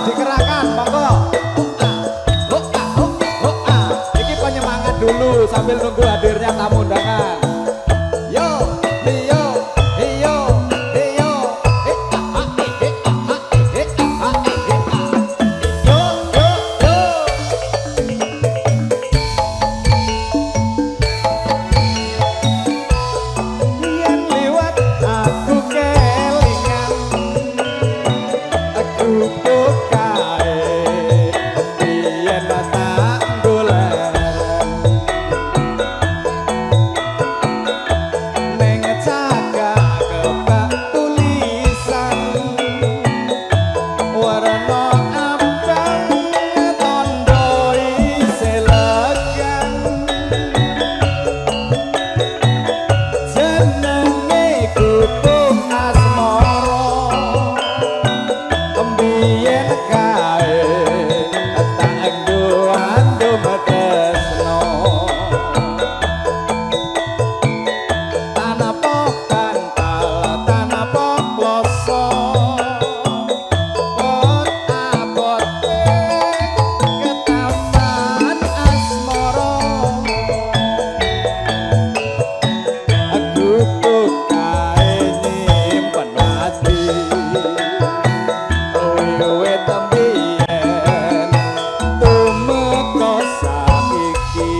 dikerahkan monggo. Iki penyemangat dulu sambil nunggu hadirnya tamu undangan. Yo, yo, yo, yo. Yen liwat aku kelingan, aku bukae yen tak golek. Neng cagak kebak tulisan warna abang tondo isih legan. Jenenge gubuk asmara mbiyen kae tak nggo tresno. Tanapa bantal tanapa kloso pot abote ketaman asmara. Aku bukae nyimpen ati wiwit tembiyen tumeka saiki.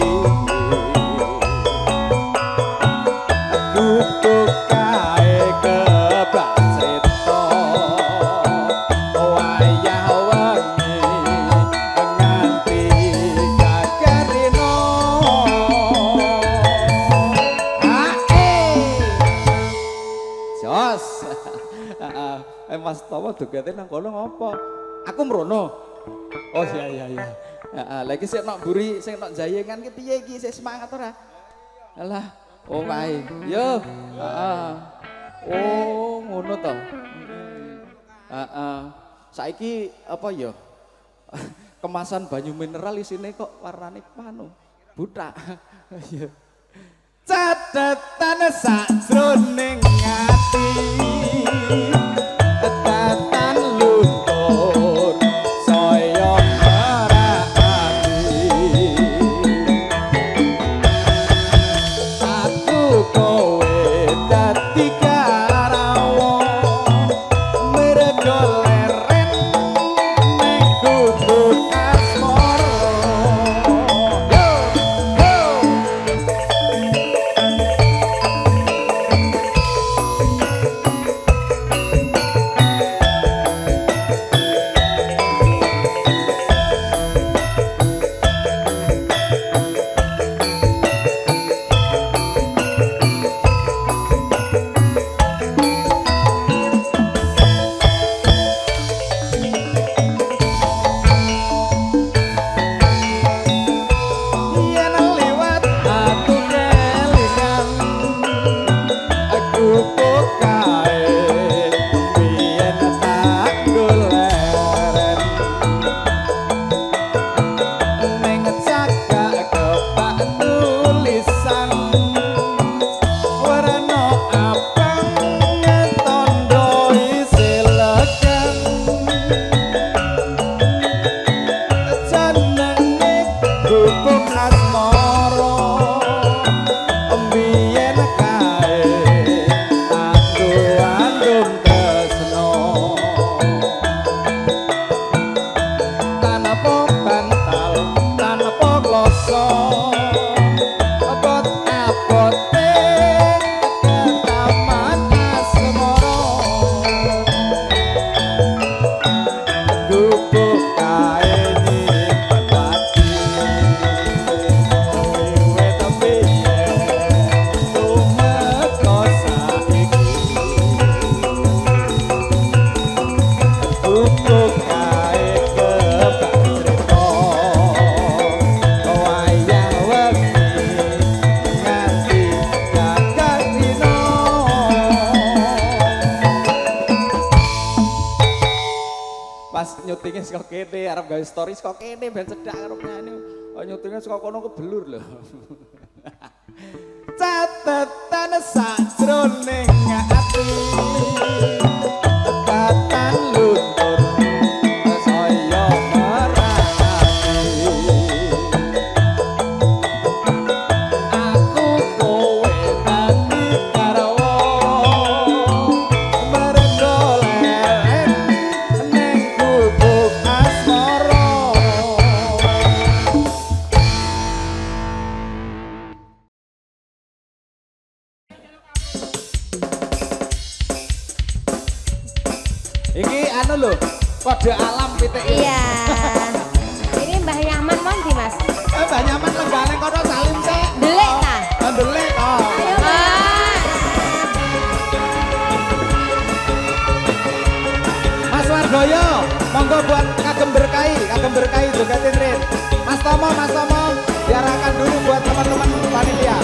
Aku bukae kebak crita wayah wengi nganti kakarino. Jos. Mas Tomo dugete nang kono ngopo? Aku mrono. Oh iya. Heeh, lha iki sik nok mburi sing nok jayengan ki piye iki sik semangat ora? Alah, oh wae. Yo. Heeh. Oh, ngono to. Heeh. Saiki apa ya? Kemasan banyu mineral isine kok warnane panu. Butak. Iya. Catatan sakjroning ati tatan luntur saya merati. Aku kowe dadi karawa mergo leren ning gubuk asmara. Yo, yo. Yen liwat aku kelingan, aku bukae biyen tak goleren. Neng cagak kebak tulisan warna abang tondo isih legan. Jenenge gubuk asmara mbiyen kae tak nggo tresno. Tanapa bantal tanapa kloso abot abote ketaman asmara. Gubuk kae nyimpen ati wiwit tembiyen tumeka saiki. Gubuk kae kebak crita wayah wengi nganti kakarino. Pas nyutingnya saka kene arep gawe stories kok kene ben cedhak karo nyanyi. Kok nyutingnya saka kono kebelur lho. Catatan sakjroning ati tatan luntur saya anu lho. Kode alam pitik. Iya. Ini Mbah Yaman mondi Mas. Mbah Yaman lenggane kono salim sik. Delik ta? Delik. Oh. Ayo. Mas Wardoyo, monggo buat kagem berkahi jogetin Rin. Mas Tomo, diarahkan dulu buat teman-teman panitia.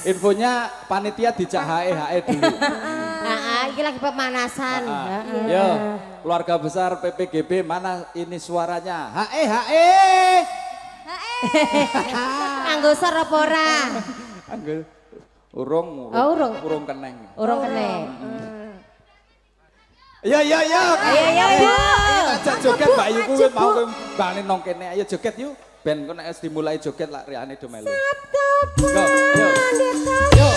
Infonya panitia dijak HE dulu. Ini lagi pemanasan. Yo, keluarga besar PPGB mana ini suaranya? HE. Anggo sor apa ora? Anggo urung keneng. Urung keneng. Yo. Ayo. Ajak joget Mbak Ayu kuwi mau bane nang kene. Ayo joget yuk. Ben kok nek dimulai joget lak riane do melu. Go, yo. Yo.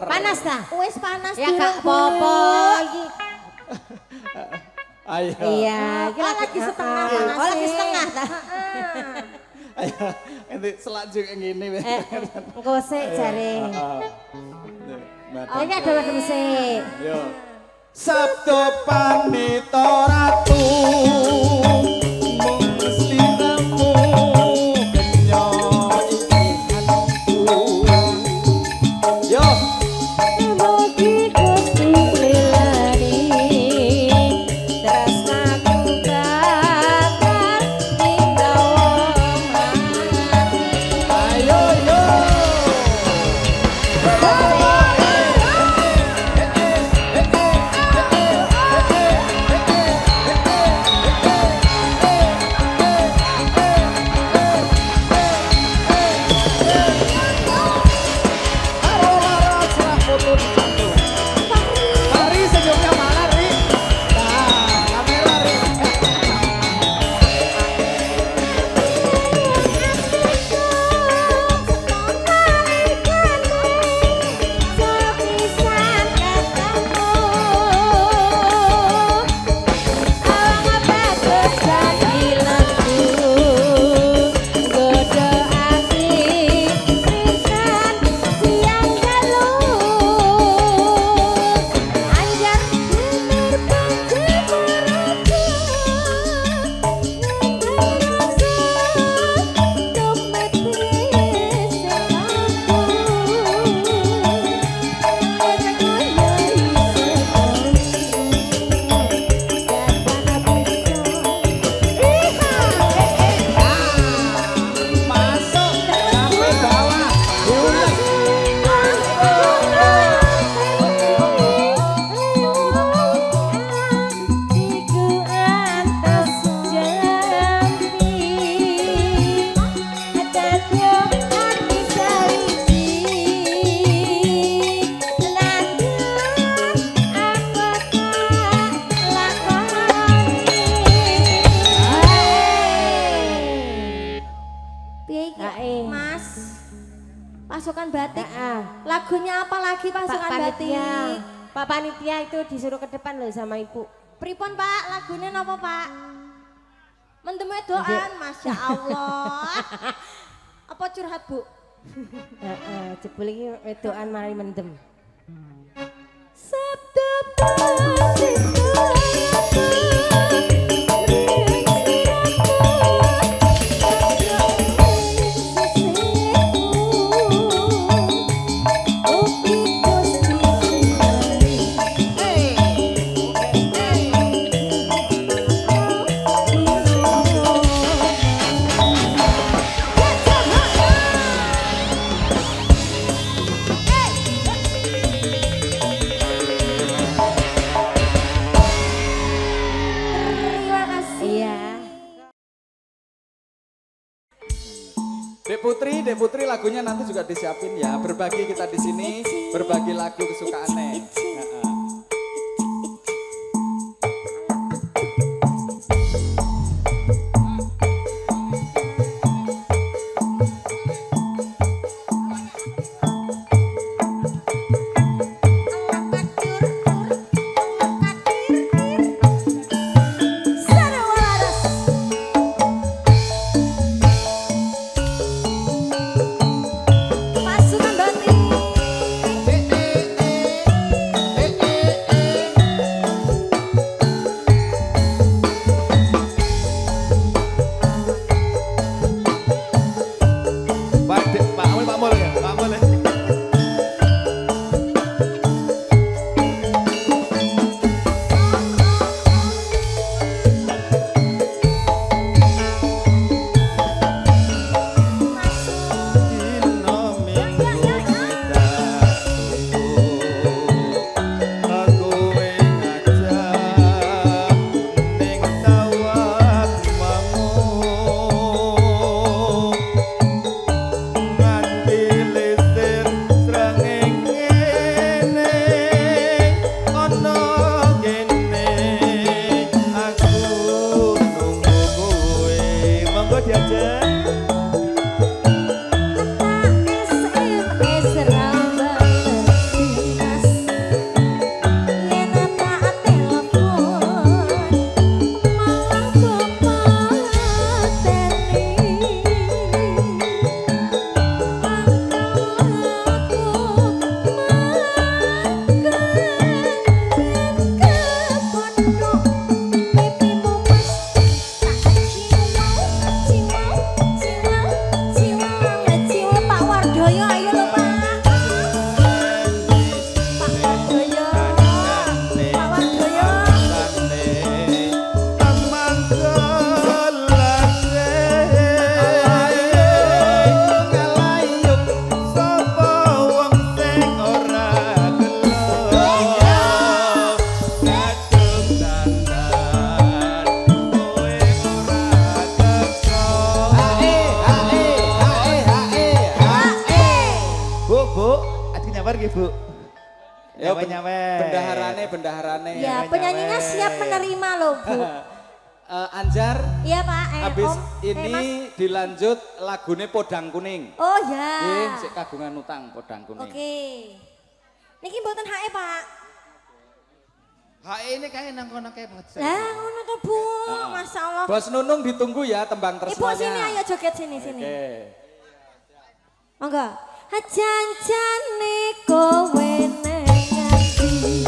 Panas ta? Wis panas ya gak apa-apa iki. Ayo. Iya, iki lagi setengah panas. Oh, lagi setengah ta? Ayo, nanti selanjut yang ini. Engko sik jare. Iki ada wadem sik. Yo. Sabdo panito ratu. Gusti pasukan batik. Lagunya apa lagi pasukan batik? Pak Panitia itu disuruh ke depan loh sama Ibu. Pripun Pak, lagunya apa Pak? Mendem wedokan, Masya Allah. Apa curhat Bu? Jebul iki wedokan mari mendem. Sabda pasti Dek Putri lagunya nanti juga disiapin ya. Berbagi kita di sini, berbagi lagu kesukaannya. Bendaharane. Ya, penyanyinya siap menerima loh, Bu. Anjar. Iya, Pak. Habis Om. ini dilanjut lagune Podang Kuning. Oh ya. Nggih, sik kagungan utang Podang Kuning. Oke. Niki mboten HE, Pak. HE ini kayak nang kono kayak banget. Lah, ngono to, Bu. Masyaallah. Bos Nunung ditunggu ya tembang tresnanya. Ibu sini ayo joget sini. Oke. Monggo. Janjane kowe nang ati.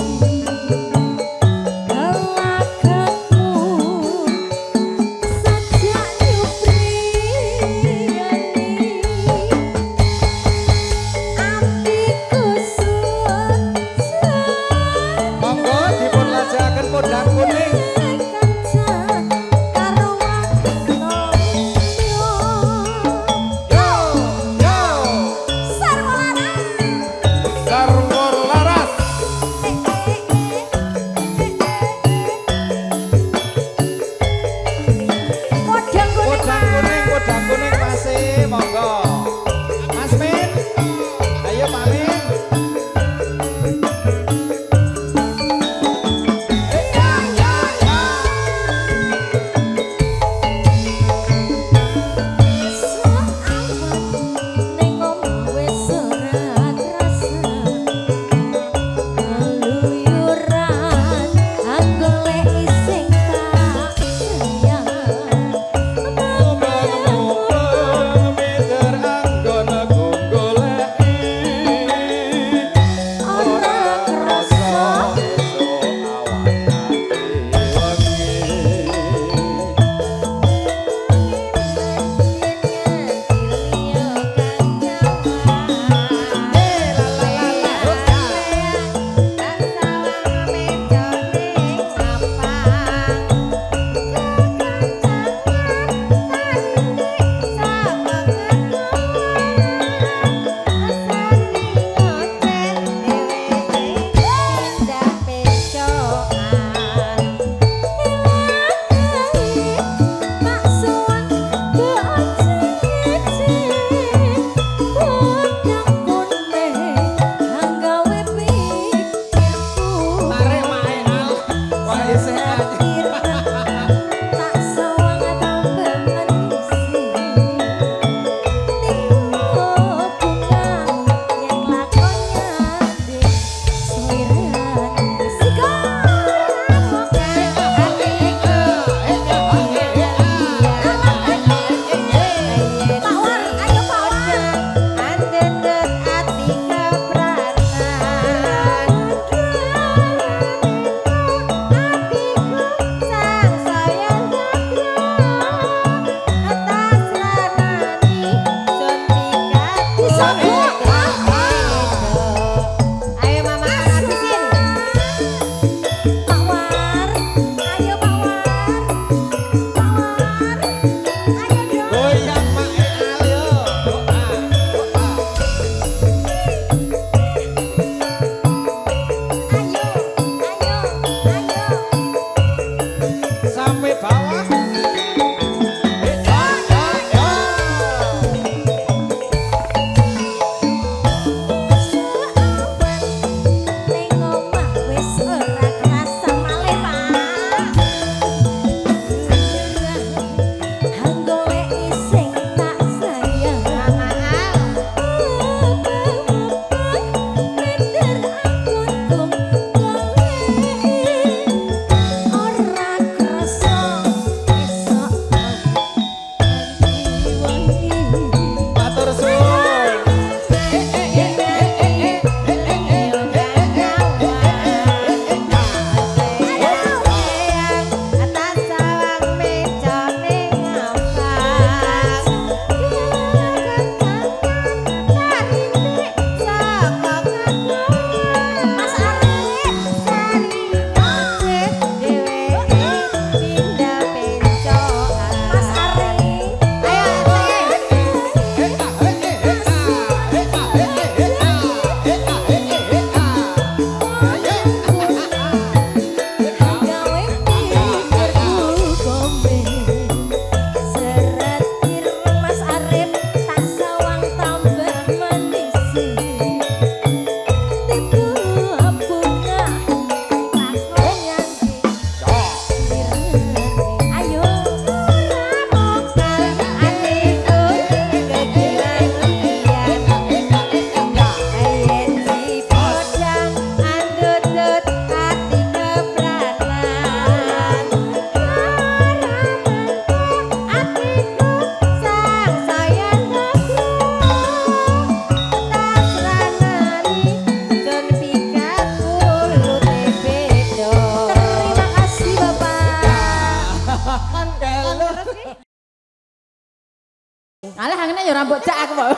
Alah hangene ya rambut cak aku mau.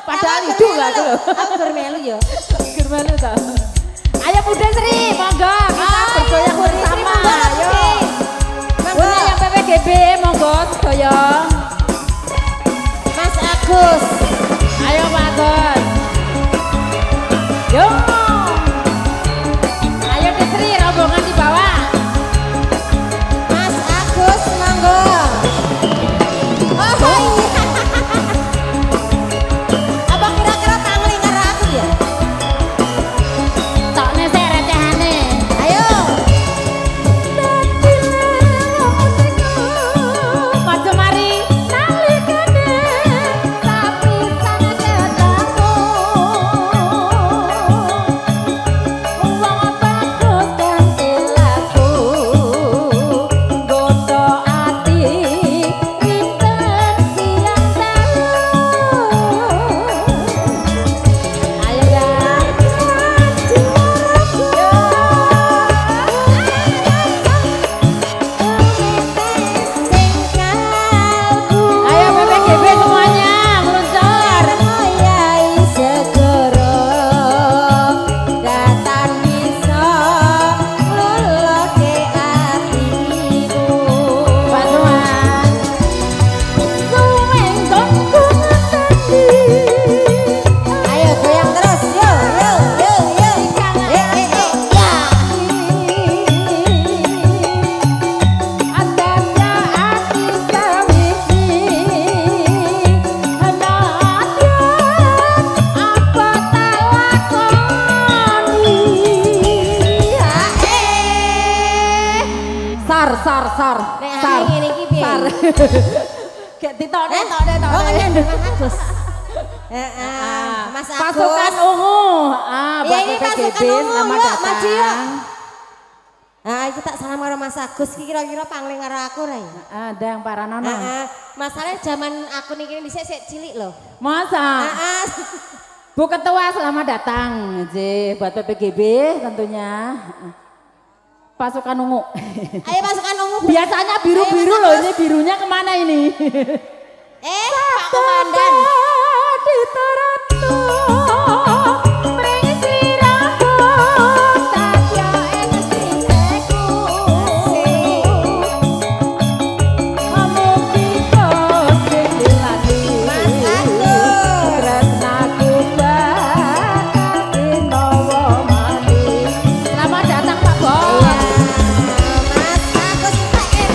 Padahal hidup lah aku lho. Aku gur melu ya. Gur melu to. Ayo Bunda Sri, monggo kita bergoyang bersama. Ayo. Bunda yang PPGB monggo sedaya. Mas Agus. Ayo Pak Agus. Yo. Ayo Sri rombongan di bawah. Mas Agus monggo. Oh iya. Apa kira-kira pangling karo aku ya? Tokne sik recehane. Ayo. Maju mari nalikane sapi sana ketemu. Wong bagus ganti laku. Godo ati rinten siang dalu. Ayo ya. Ayo PPGB semuanya meluncur. Pasuan. Suweng tongku ngeteni. Ayo goyang terus, yo. Adanya ati sawisi henadyan apa tak lakoni. Sar. Nek ane ngene iki piye? Sar. Gek ditokne. Oh ngene Mas Agus. Heeh. Mas Agus. Pasukan ungu. Ya Buat ini PPGB pasukan ungu, selamat yuk, maju yuk. datang. Aku tak salam karo Mas Agus iki kira-kira pangling karo aku ra ya? Ada yang para nono. Heeh. Masalahnya zaman aku niki dhisik cilik loh. Masa? Heeh. Bu Ketua selamat datang. J buat PPGB tentunya. Pasukan ungu. Ayo pasukan ungu. Biasanya biru-biru loh, ini birunya kemana ini? Pak Komandan. Selamat datang Pak Bos. Mas Agus pakai.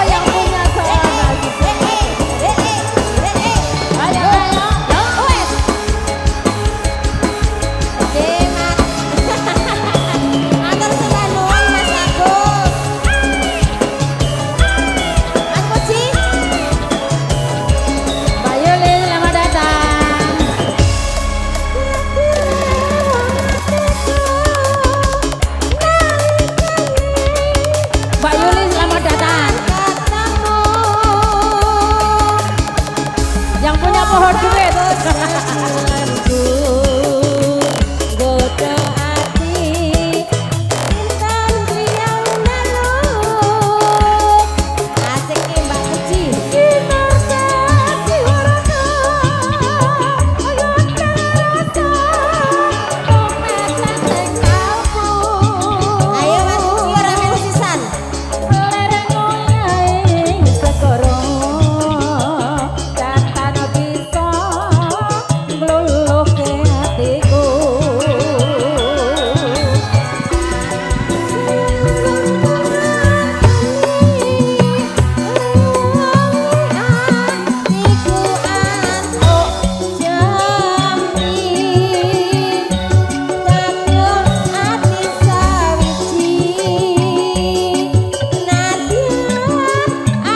Yang punya salah. Ayo, wes. Oke, Mas. Matur suwun nuwun Mas Agus. Mas Puji. Mbak Yuli selamat datang. Mbak Yuli selamat datang. Ketemu. Yang punya pohon duit. Godo ati intan riang dalu. Asik nih Mbak Puji. Ayo Mas Puji ora melu sisan.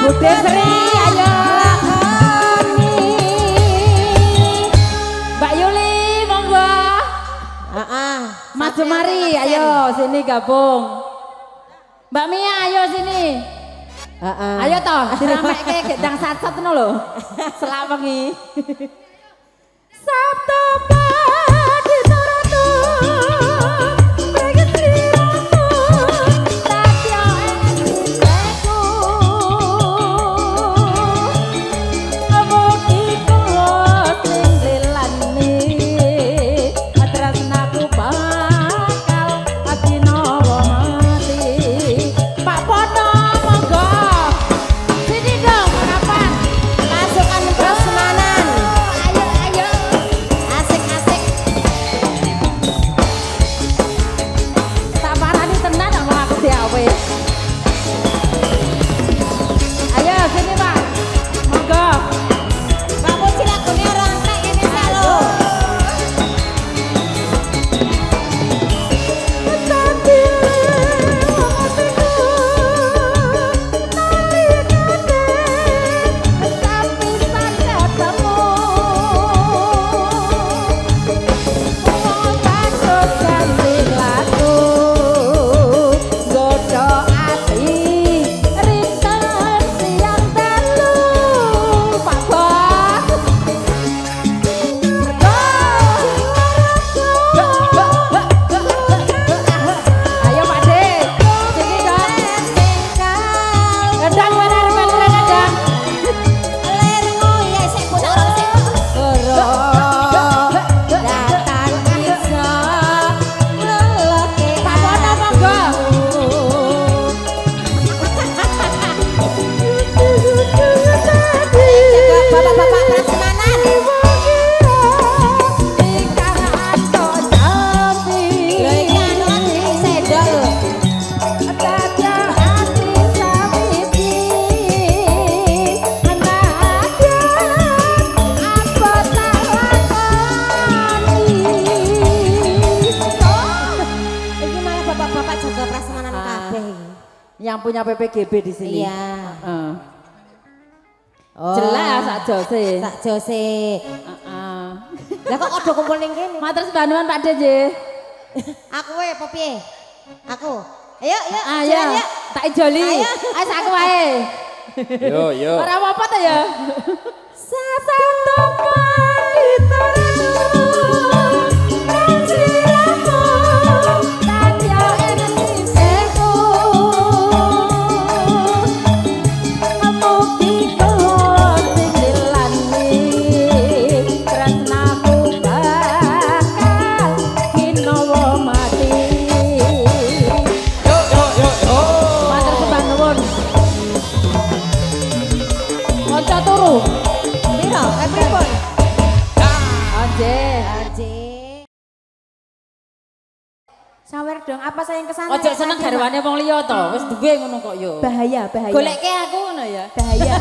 Bude Sri, ayo. Mbak Yuli, monggo. Maju mari, ayo sini gabung. Mbak Mia, ayo sini. Ayo toh, diramekke gendang sat-sat ngono lho. Selak wengi. Sabtu pagi turatu. bapak-bapak prasmanan. Lho iki anu kan sedok lho. Iki malah bapak-bapak jaga prasmanan kabeh iki. Yang punya PPGB di sini. Iya. Heeh. Oh. Jelas sak jose. Sak jose. Heeh. Lah kok kudu kumpul ning kene? Matur sembanuan Pak DJ. Aku wae apa piye? Aku. Ayo, yuk, Ayo, jalan yuk. tak ijoli. Ayo. Ayo aku wae. Yo yo. Ora apa-apa ta ya. Satu kita sawer dong, apa sayang kesana? Ojo seneng garwane wong liya to, wis duwe ngono kok yo. Bahaya, bahaya. Golekke aku ngono ya. Bahaya.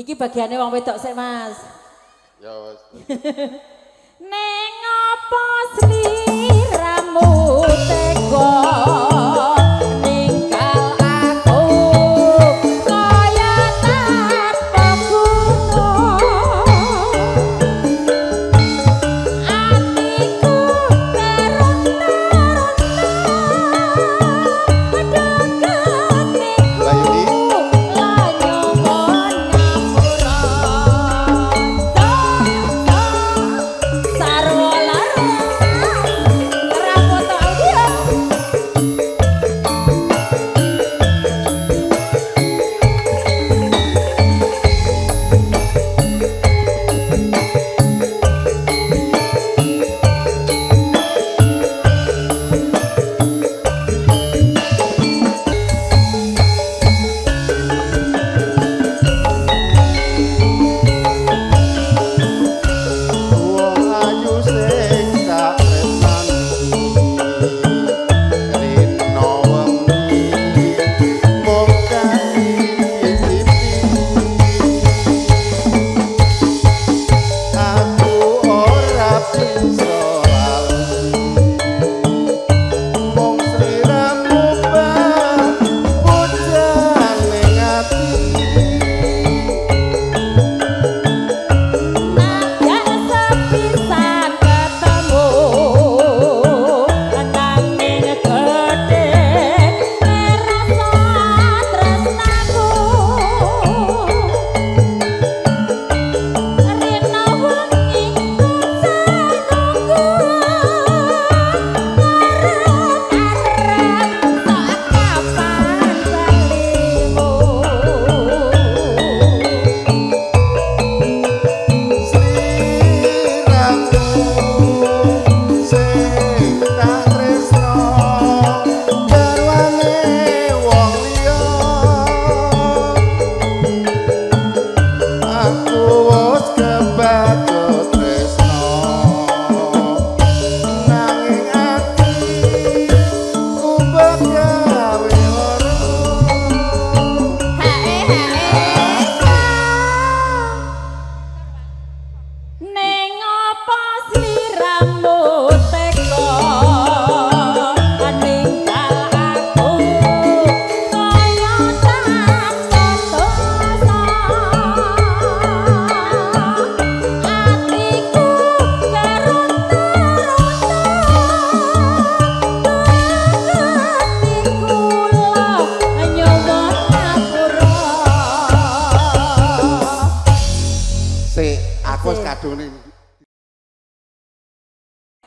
Iki bagiannya wong wedok sik, Mas. Ya wes. Neng apa sliramu tega ninggal aku kaya tanpa guna atiku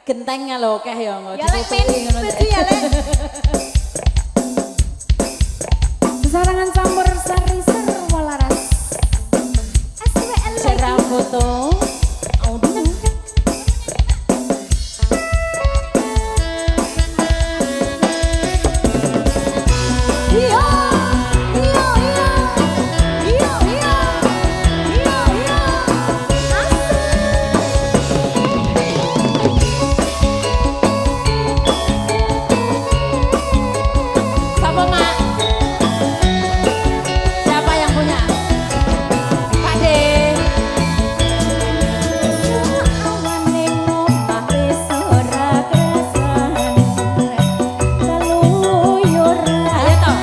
Gentengnya lho akeh ya engko. Ya lek men setuju ya lek. Sesarangan campur sari ser walaras. SWL Cerah foto. Audio. Iya. Iya iya. Iya iya. Iya iya. Siapa mak? Siapa yang punya? Pak De. Ayo toh.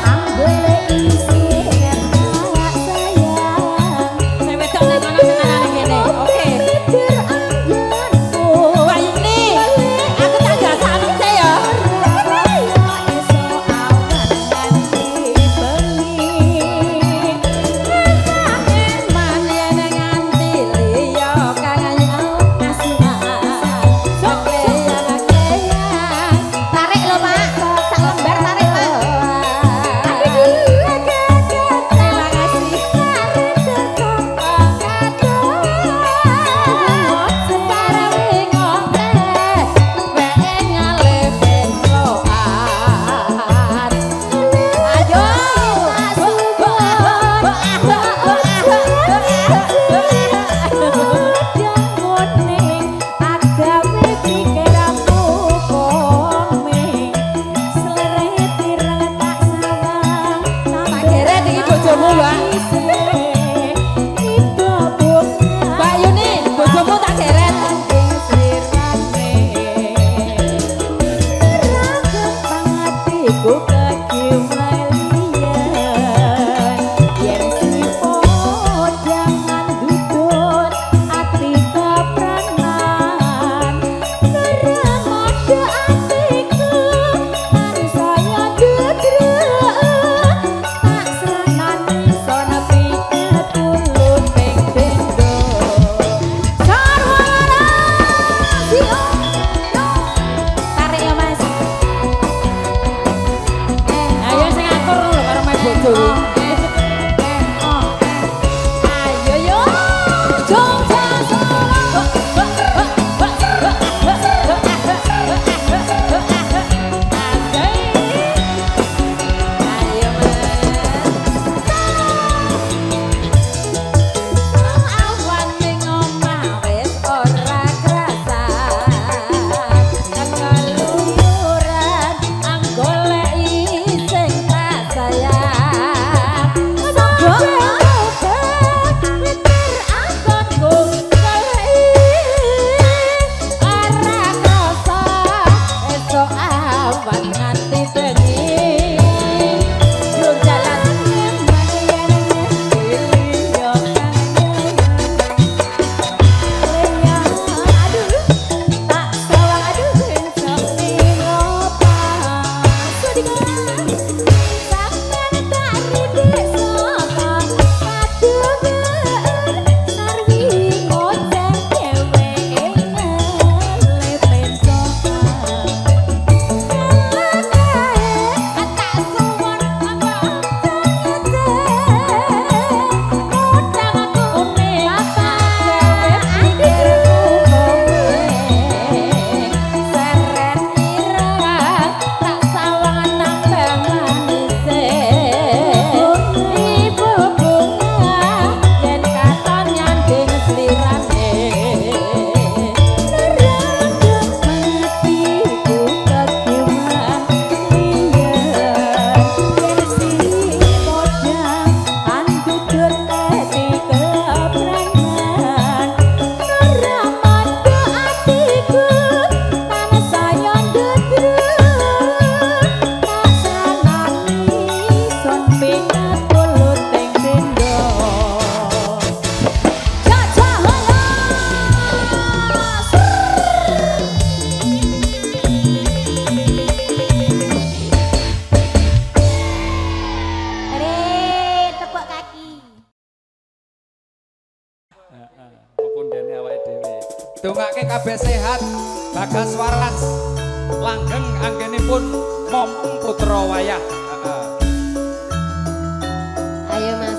Saya wedok nek kono senenane kene. Oke. Mbak Yuni, aku tak gasakno sih ya. Tarik lho, Pak. Sak lembar tarik, Pak. Terima kasih. Pak Geret iki bojomu, Mbak. Mbak Yuni, bojomu tak geret. Tarik ya, Mas. Ayo sing akur lho karo main bojo iki. Ayo yo. Jogja Solo. Ayo awan ning omah wis ora krasan. Keluyuran anggoleki sing tak sayang. Dongake kabeh sehat, bagas waras, langgeng anggenipun mompong putra wayah. Ayo Mas.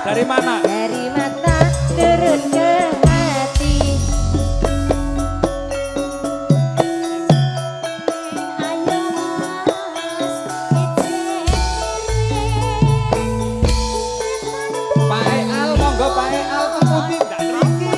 Dari mana? Dari mata turun ke hati. Ayo Mas, Pak Eal, monggo Pak Eal ke putih ndak niki.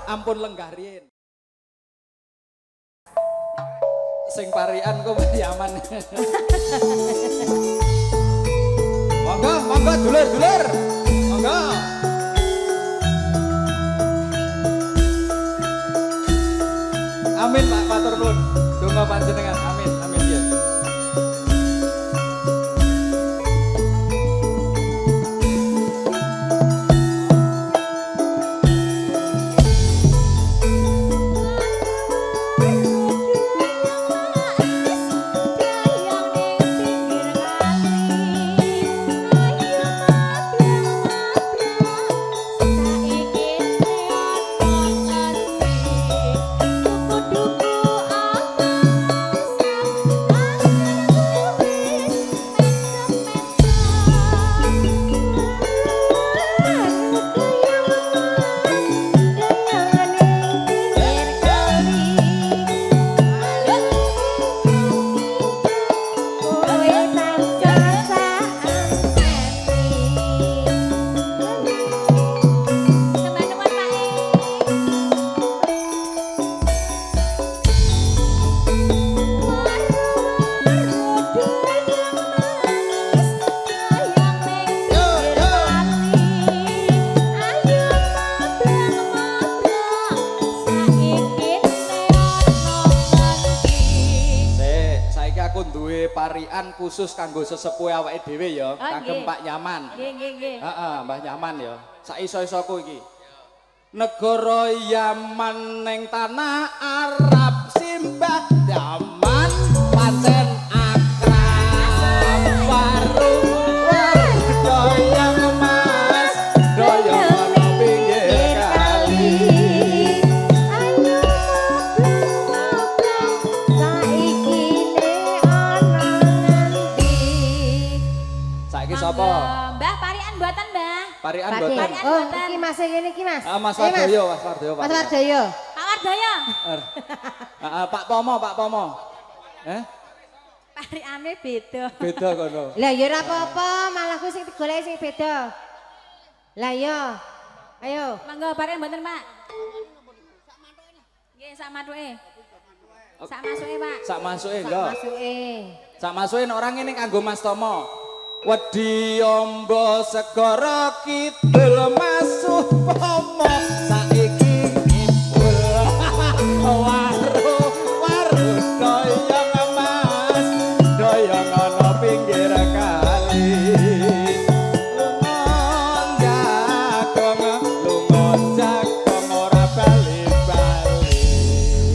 Ampun lenggah riyen. Sing parian kok mesti aman. Monggo, monggo dulur-dulur. Monggo. Amin Pak, matur nuwun. Donga panjenengan. Amin, amin ya. aku duwe parian khusus kanggo sesepuhe awake dhewe ya, kagem Pak Yaman. Nggih, nggih, nggih. Heeh, Mbah Yaman ya. Sak iso-isoku iki. Negara Yaman ning tanah Arab simbah Yaman pancen akrab warung doyong mas doyong pinggir kali Ayo saiki ne ana ngendi. saiki sapa Mbah parian mboten, Mbah? parian Pak mboten Parian Oh, mboten. iki Mas ngene iki Mas. Mas Eh, Wardoyo Mas Wardoyo Mas Wardoyo. Pak Wardoyo. Pak Pomo Pariane beda. beda kono Lah ya ora apa-apa, malah kuwi sing digoleki sing beda. Lah ya. Ayo. Mangga parian mboten, Pak? Nggih, sak mathuke. Sak masuke, Pak. sak masuke lho Masuke. sak masuke nek ora ngene kanggo Mas Tomo wedi ombo segara kidul masuh pomo saiki ngibul waru doyong mas doyong ana pinggir kali lungon jagong ora bali-bali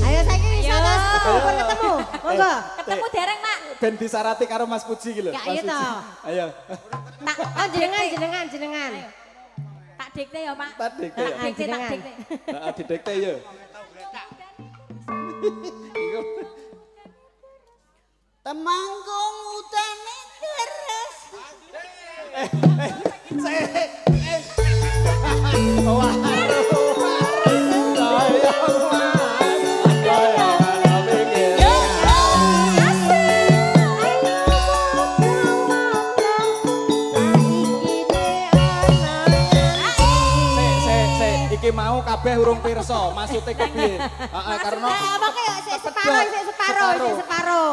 Ayo saiki iso Ayo. terus ketemu. Monggo. Ketemu dereng, Pak. ben disarati karo Mas Puji iki lho Ya, Mas iya Puji. toh. Ayo Tak Oh jenengan. tak dikte ya, Pak. tak dikte ya. Ah, Dikte tak jenengan. dikte. Heeh, didikte ya. Temanggung udane deres. Iki mau kabeh urung pirsa, maksude kepiye? Heeh, karena Apa kaya sik separo.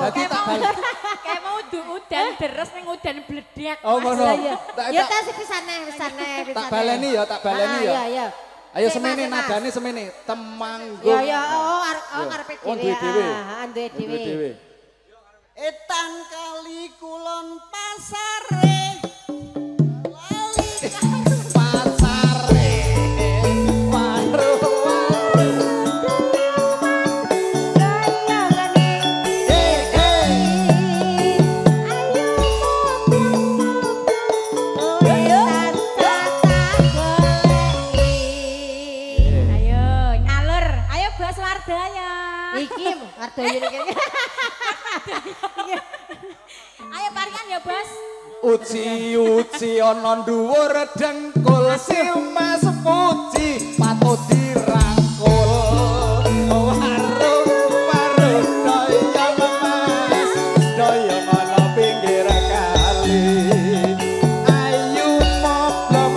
Dadi tak balik. Kayak mau udan deres ning udan bledek. Oh ngono. Lah iya. Tak- Ya tak- ta sik pisane. Tak baleni ya, tak baleni ya. Iya. Ayo Sik, semene Mas, Mas. nadane semene. Temanggung. Ya ngarepe Oh, dhewe. duwe dhewe. Duwe Duwe dhewe. Etan kali kulon pasare. Lali Pacare. Waru. Ayo ngalur. Ayo Bos Wardoyo. Iki Wardoyo iki. Ayo parian ya, Bos. Uci ana dhuwur dengkul si Mas Puji patut dirangkul waru doyong mas doyong ana pinggir kali ayu moblong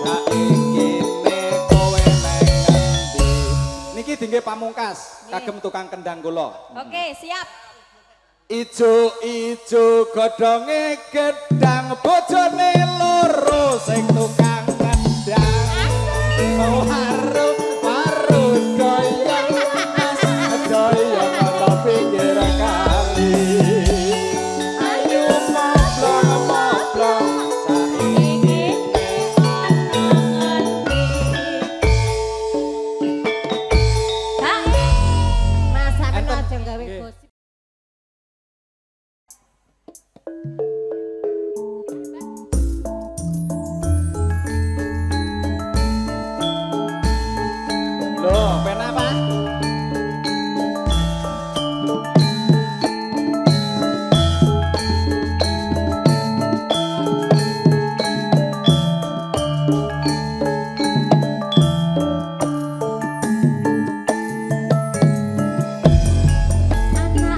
saiki ne kowe nang endi niki dingge pamungkas kagem tukang kendang kula. Oke, siap. Ijo-ijo godhonge gedang bojone loro sing tukang kendang waru doyong mas doyong ana pinggir kali ayo moblong saiki Mas sampean Enten. aja gawe Nggih. gosip. Loh, pena Pak? Anak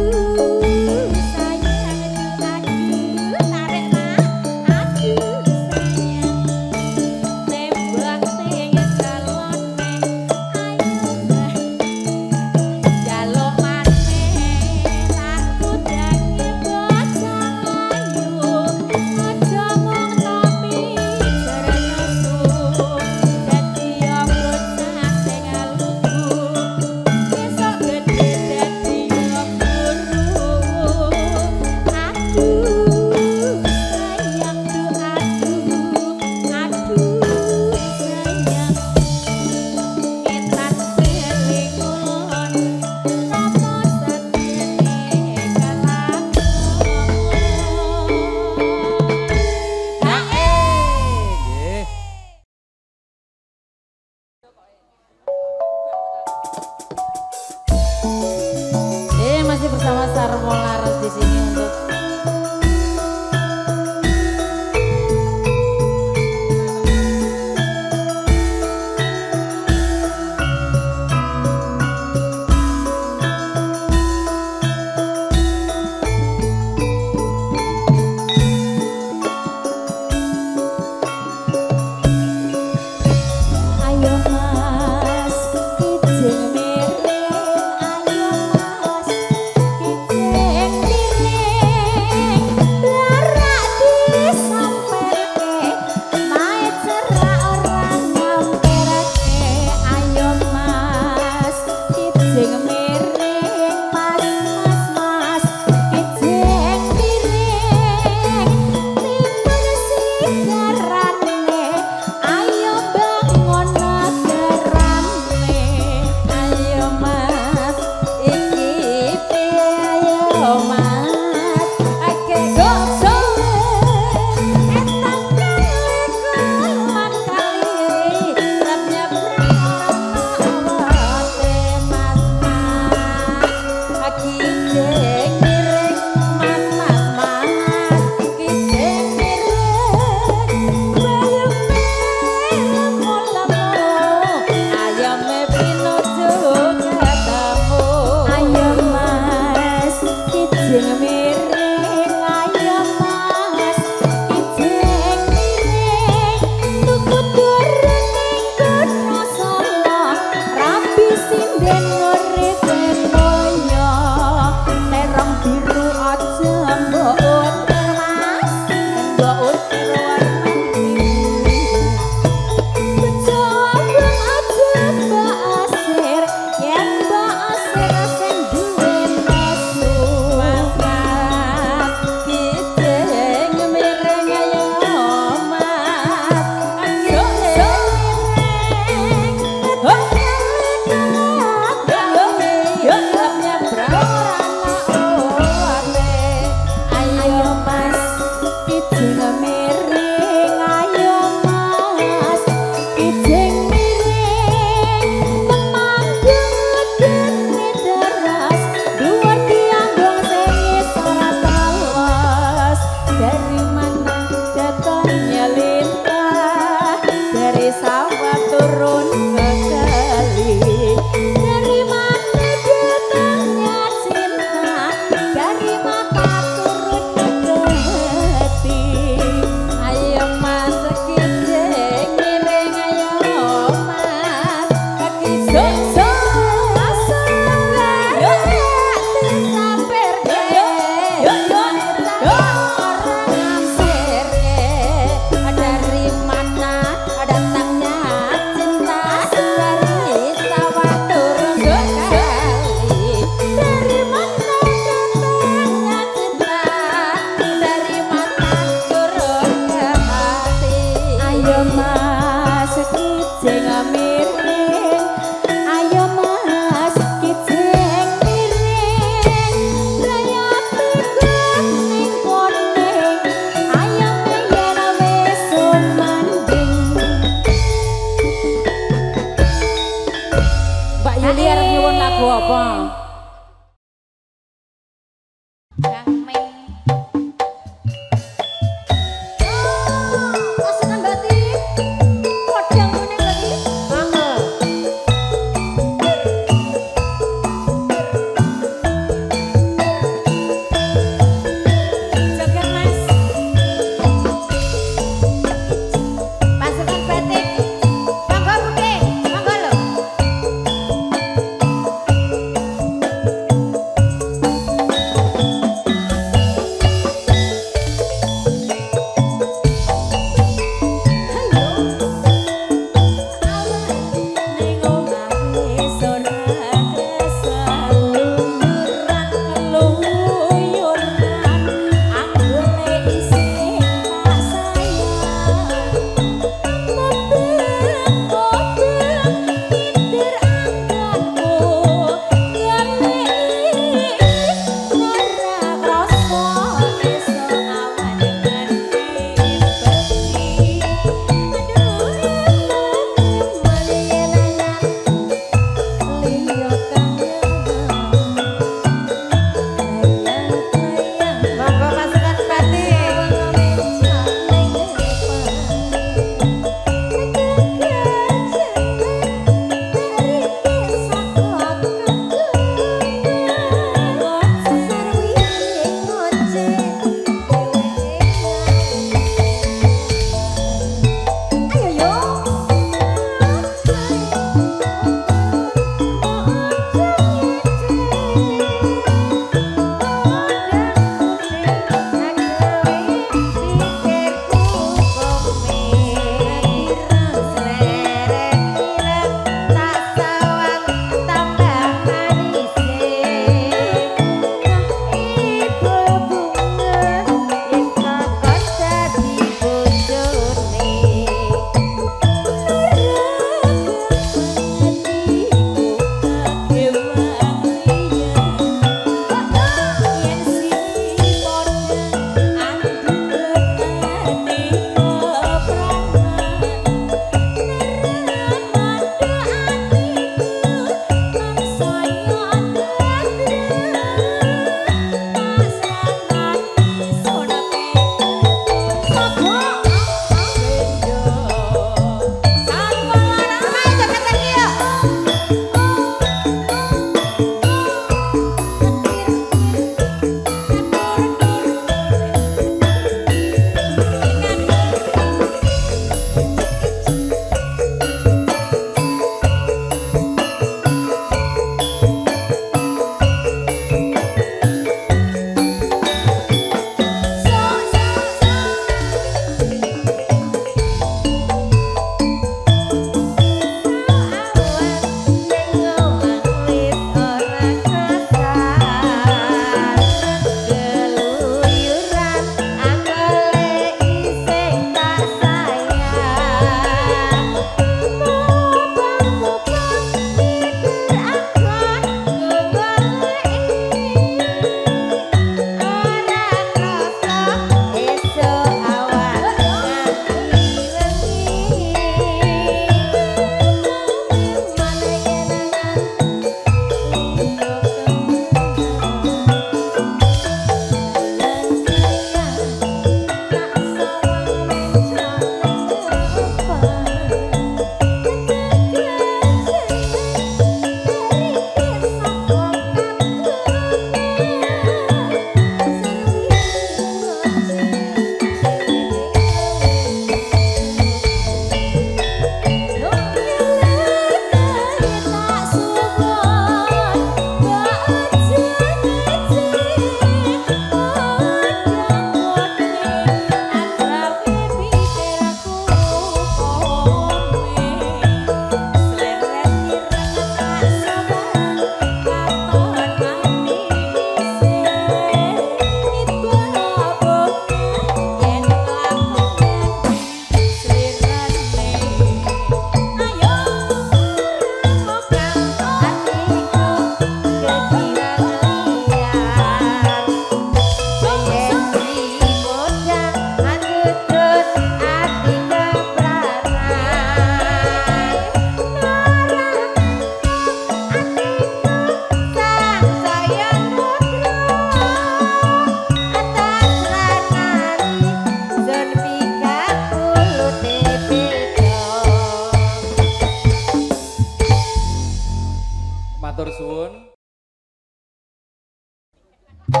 Ayo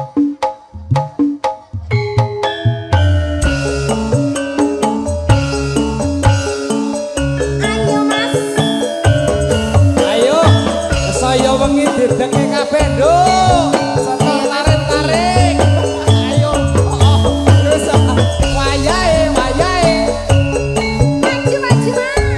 Mas. Ayo, saya wengi didenge kabeh, Nduk. Seneng tarik-tarik. Ayo. Terus wayahe, wayahe. Maju maju Mas.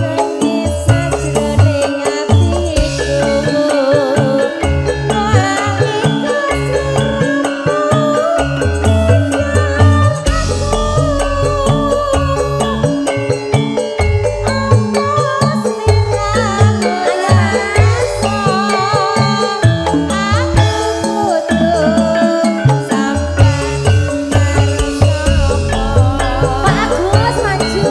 Nangis sajroning atiku. Pak Agus maju.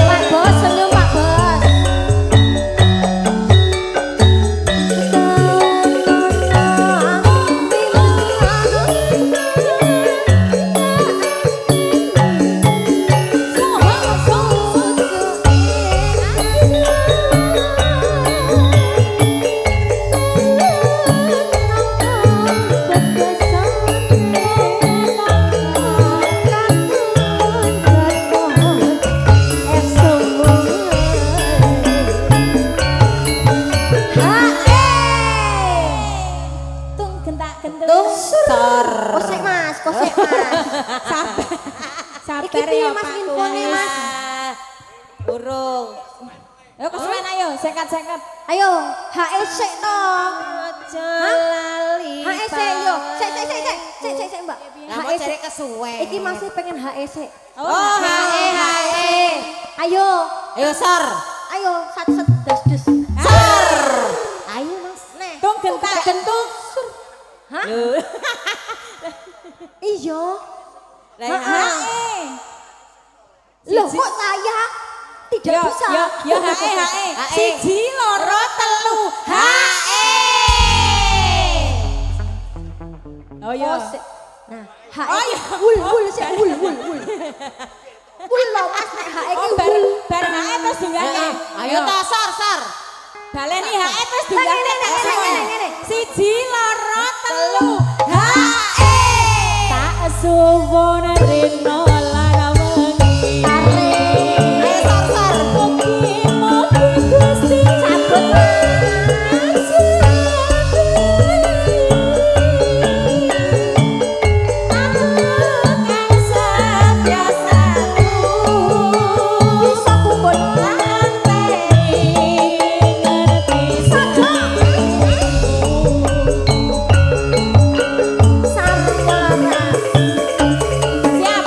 Pak Bos, senyum Pak Bos. Tung gentak gentung sor. Kosek Mas, kosek Mas. Sabar. Sabar ya Mas infone Mas. Burung. Ayo kesuwen ayo, sengkat-sengkat. Ayo, HEC to. Aja lali. HEC yo. Sik Mbak. Lah mau cari kesuwen. Iki masih pengen HEC. Oh, hae. Ayo, Ayo sor. ayo sat dus. Sor. Ayo Mas. Nih. Tung gentak gentung. Hah? Iya. Lah Hae. Loh kok saya tidak bisa? Yo hae. Siji loro telu. Hae. Oh iya. Nah, HE wul sik wul. Wul lho Mas nek HE ki wul. Bar hae terus dunggane. Ayo to sor. Baleni hae terus dunggane. Ngene. Siji loro telu. Hae. Tak suwun rino lara wengi. Ayo sor. Mugi Gusti Cabut Mas. Bisa kumpul Sarwana. Siap.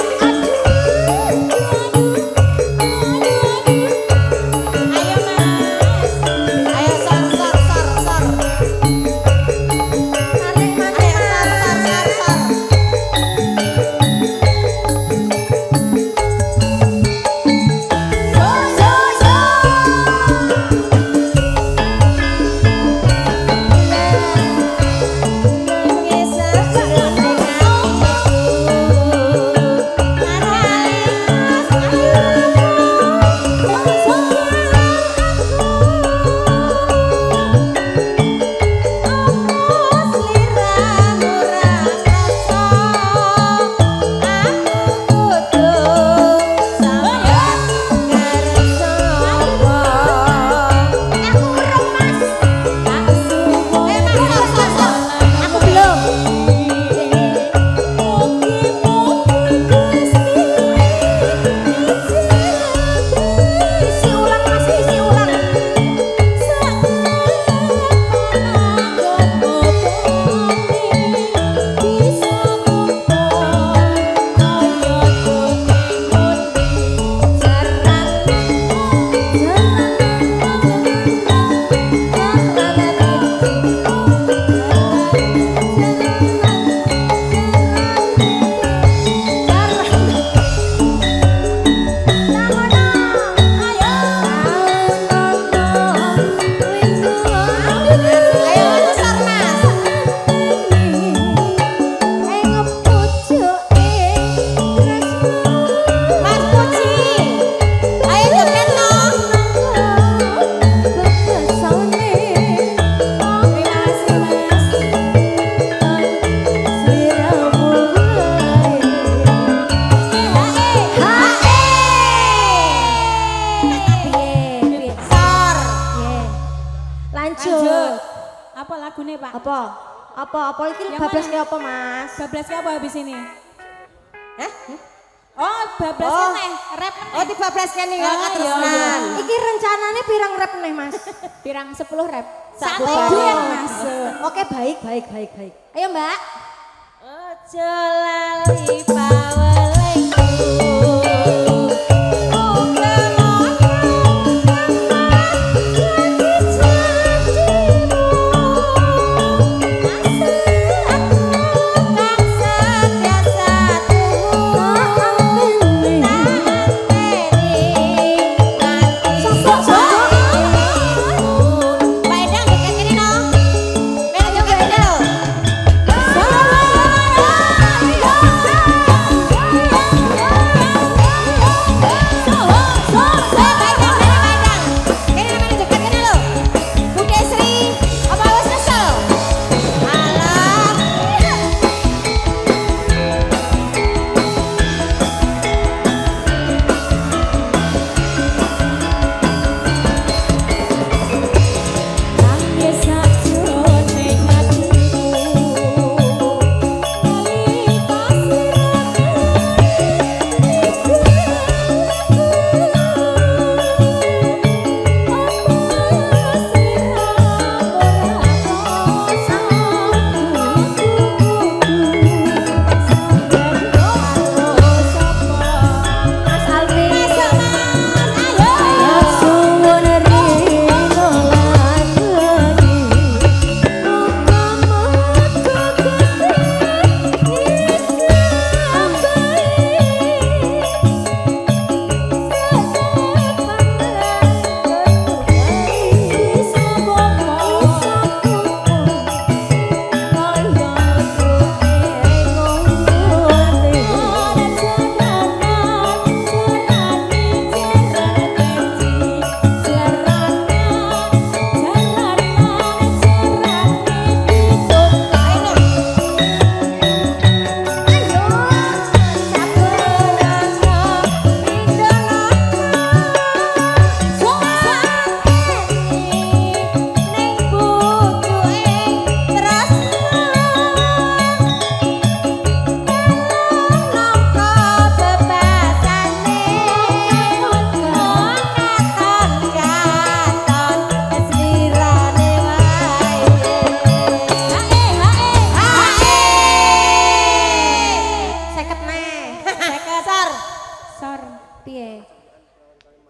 Apa iki bablas ke apa, Mas? Bablas ke apa habis ini? Hah? Oh, bablas Oh. neh, rap Oh, dibablas kene ya Oh, katerusan. iya. Iki rencananya pirang rap nih, Mas? pirang 10 rap. Satu Satu yang bareng. masuk. Oke, baik. Ayo, Mbak. Ojo lali pawelengku.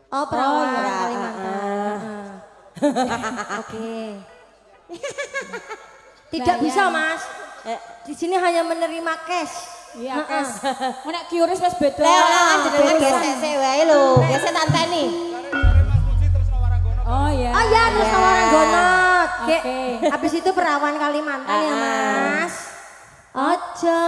Oh, perawan iya. Kalimantan. Oke. Tidak Bayar. bisa, Mas. Di sini hanya menerima cash. Iya, Kes. Mau nek QRIS wis beda. Leongan jenenge gesek sik wae lho. Gesek tanteni. Oh iya. Oh iya, terus tawaran gonot. Oke. Habis itu perawan Kalimantan ya, Mas. Ojo